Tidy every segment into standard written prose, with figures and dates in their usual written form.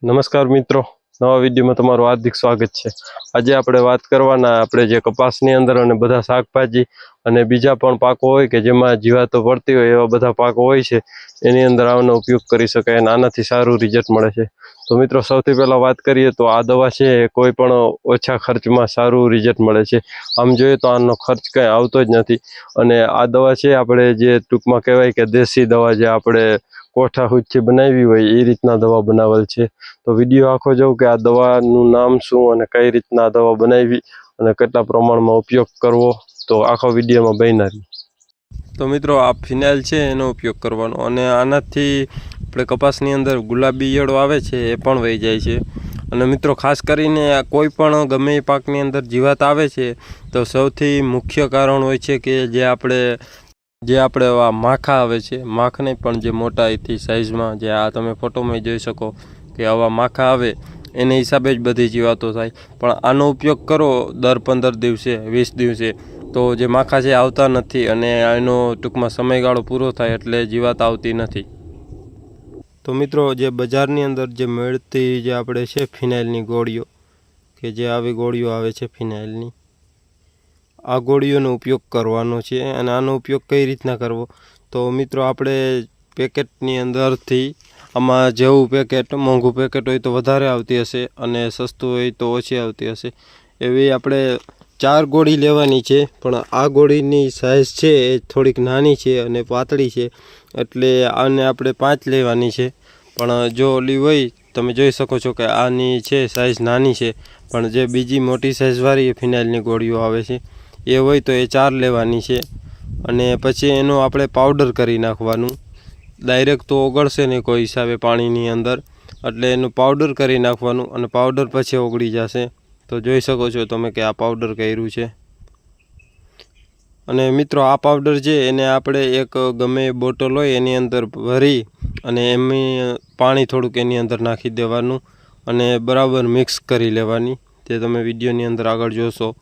નમસ્કાર મિત્રો, નવા વિડીયોમાં તમારું હાર્દિક સ્વાગત છે। આજે આપણે વાત કરવાના આપણે જે કપાસની અંદર અને બધા શાકભાજી અને બીજા પણ પાકો હોય કે જેમાં જીવાતો પડતી હોય એવા બધા પાકો હોય છે, એની અંદર આનો ઉપયોગ કરી શકાય અને આનાથી સારું રિઝલ્ટ મળે છે। તો મિત્રો, સૌથી પહેલાં વાત કરીએ તો આ દવા છે એ કોઈ પણ ઓછા ખર્ચમાં સારું રિઝલ્ટ મળે છે। આમ જોઈએ તો આનો ખર્ચ કંઈ આવતો જ નથી અને આ દવા છે આપણે જે ટૂંકમાં કહેવાય કે દેશી દવા જે આપણે કોઠા હુચથી બનાવી હોય એ રીતના દવા બનાવેલ છે। તો વિડીયો આખો જોઉં કે આ દવાનું નામ શું અને કઈ રીતના દવા બનાવી અને કેટલા પ્રમાણમાં ઉપયોગ કરવો, તો આખો વિડીયોમાં બન્યા રહી। તો મિત્રો, આ ફિનાઇલ છે એનો ઉપયોગ કરવાનો અને આનાથી આપણે કપાસની અંદર ગુલાબી ઈયળો આવે છે એ પણ વહી જાય છે। અને મિત્રો, ખાસ કરીને કોઈ પણ ગમે એ પાકની અંદર જીવાત આવે છે તો સૌથી મુખ્ય કારણ હોય છે કે જે આપણે માખા આવે છે, માખ નહીં પણ જે મોટાઈથી સાઇઝમાં જે આ તમે ફોટોમાં જોઈ શકો કે આવા માખા આવે એને હિસાબે જ બધી જીવાતો થાય। પણ આનો ઉપયોગ કરો દર 15 દિવસે 20 દિવસે તો જે માખા છે આવતા નથી અને એનો ટૂંકમાં સમયગાળો પૂરો થાય એટલે જીવાત આવતી નથી। તો મિત્રો, જે બજારની અંદર જે મળતી જે આપણે છે ફિનાઇલની ગોળીઓ કે જે આવી ગોળીઓ આવે છે ફિનાઇલની, આ ગોળીઓનો ઉપયોગ કરવાનો છે। અને આનો ઉપયોગ કઈ રીતના કરવો, તો મિત્રો આપણે પેકેટની અંદરથી આમાં જેવું પેકેટ મોંઘું પેકેટ હોય તો વધારે આવતી હશે અને સસ્તું હોય તો ઓછી આવતી હશે, એવી આપણે 4 ગોળી લેવાની છે। પણ આ ગોળીની સાઇઝ છે એ થોડીક નાની છે અને પાતળી છે, એટલે આને આપણે 5 લેવાની છે। પણ જો ઓલી હોય તમે જોઈ શકો છો કે આની છે સાઇઝ નાની છે, પણ જે બીજી મોટી સાઇઝવાળી ફિનાઇલની ગોળીઓ આવે છે એ હોય તો એ 4 લેવાની છે। અને પછી એનો આપણે પાવડર કરી નાખવાનું। ડાયરેક્ટ તો ઓગળશે નહીં કોઈ હિસાબે પાણીની અંદર, એટલે એનું પાવડર કરી નાખવાનું અને પાવડર પછી ઓગળી જશે। તો જોઈ શકો છો તમે કે આ પાવડર કર્યું છે। અને મિત્રો, આ પાવડર છે એને આપણે એક ગમે બોટલ હોય એની અંદર ભરી અને એમની પાણી થોડુંક એની અંદર નાખી દેવાનું અને બરાબર મિક્સ કરી લેવાની। તે તમે વિડીયોની અંદર આગળ જોશો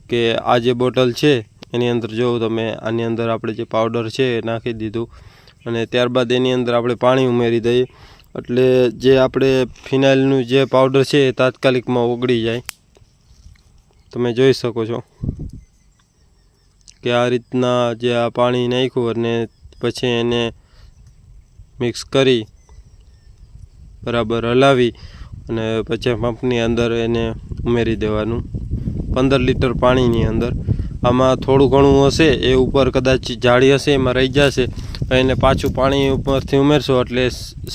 કે આ જે બોટલ છે એની અંદર જો તમે આની અંદર આપણે જે પાવડર છે એ નાખી દીધું અને ત્યારબાદ એની અંદર આપણે પાણી ઉમેરી દઈએ, એટલે જે આપણે ફિનાઇલનું જે પાવડર છે એ તાત્કાલિકમાં ઓગળી જાય। તમે જોઈ શકો છો કે આ રીતના જે આ પાણી નાખ્યું અને પછી એને મિક્સ કરી બરાબર હલાવી અને પછી પંપની અંદર એને ઉમેરી દેવાનું 15 લીટર પાણીની અંદર। આમાં થોડું ઘણું હશે એ ઉપર કદાચ જાળી હશે એમાં રહી જશે, એને પાછું પાણી ઉપરથી ઉમેરશો એટલે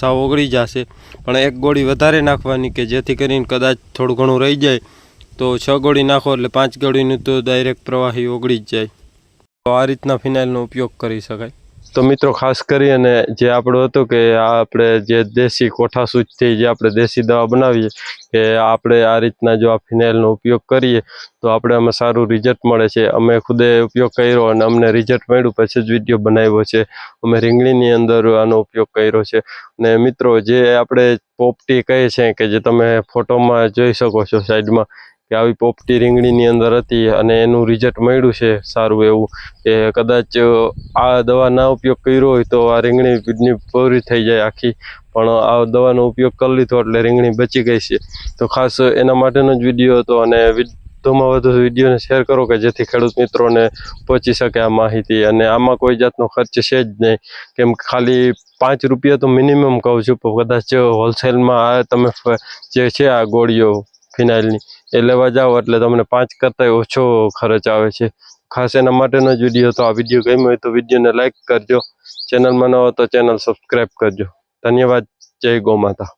સાવ ઓગળી જશે। પણ એક ગોળી વધારે નાખવાની કે જેથી કરીને કદાચ થોડું ઘણું રહી જાય તો 6 ગોળી નાખો એટલે 5 ગોળીનું તો ડાયરેક્ટ પ્રવાહી ઓગળી જ જાય। તો આ રીતના ફિનાઇલનો ઉપયોગ કરી શકાય। તો મિત્રો, ખાસ કરીને જે આપણું હતું કે આપણે જે દેશી કોઠા સૂચથી જે આપણે દેશી દવા બનાવીએ કે આપણે આ રીતના જો આ ફિનાઇલનો ઉપયોગ કરીએ તો આપણે આમાં સારું રિઝલ્ટ મળે છે। અમે ખુદે ઉપયોગ કર્યો અને અમને રિઝલ્ટ મળ્યું પછી જ વિડીયો બનાવ્યો છે। અમે રીંગણીની અંદર આનો ઉપયોગ કર્યો છે। અને મિત્રો, જે આપણે પોપટી કહે છે કે જે તમે ફોટોમાં જોઈ શકો છો સાઈડમાં કે આવી પોપટી રીંગણીની અંદર હતી અને એનું રિઝલ્ટ મળ્યું છે સારું એવું કે કદાચ આ દવા ના ઉપયોગ કર્યો હોય તો આ રીંગણી પૂરી થઈ જાય આખી, પણ આ દવાનો ઉપયોગ કરી લીધો એટલે રીંગણી બચી ગઈ છે। તો ખાસ એના માટેનો જ વિડીયો હતો અને વધુમાં વધુ વિડીયોને શેર કરો કે જેથી ખેડૂત મિત્રોને પહોંચી શકે આ માહિતી। અને આમાં કોઈ જાતનો ખર્ચ છે જ નહીં, કેમ ખાલી 5 રૂપિયા તો મિનિમમ કહું છું, પણ કદાચ હોલસેલમાં આ તમે જે છે આ ગોળીઓ ફિનાઇલની એ લેવા જાઓ એટલે તમને 5 કરતાંય ઓછો ખર્ચ આવે છે। ખાસ એના માટેનો જ વિડીયો હતો। આ વિડીયો ગમ્યો હોય તો વિડીયોને લાઇક કરજો, ચેનલમાં ન હો તો ચેનલ સબસ્ક્રાઈબ કરજો। ધન્યવાદ। જય ગૌ માતા।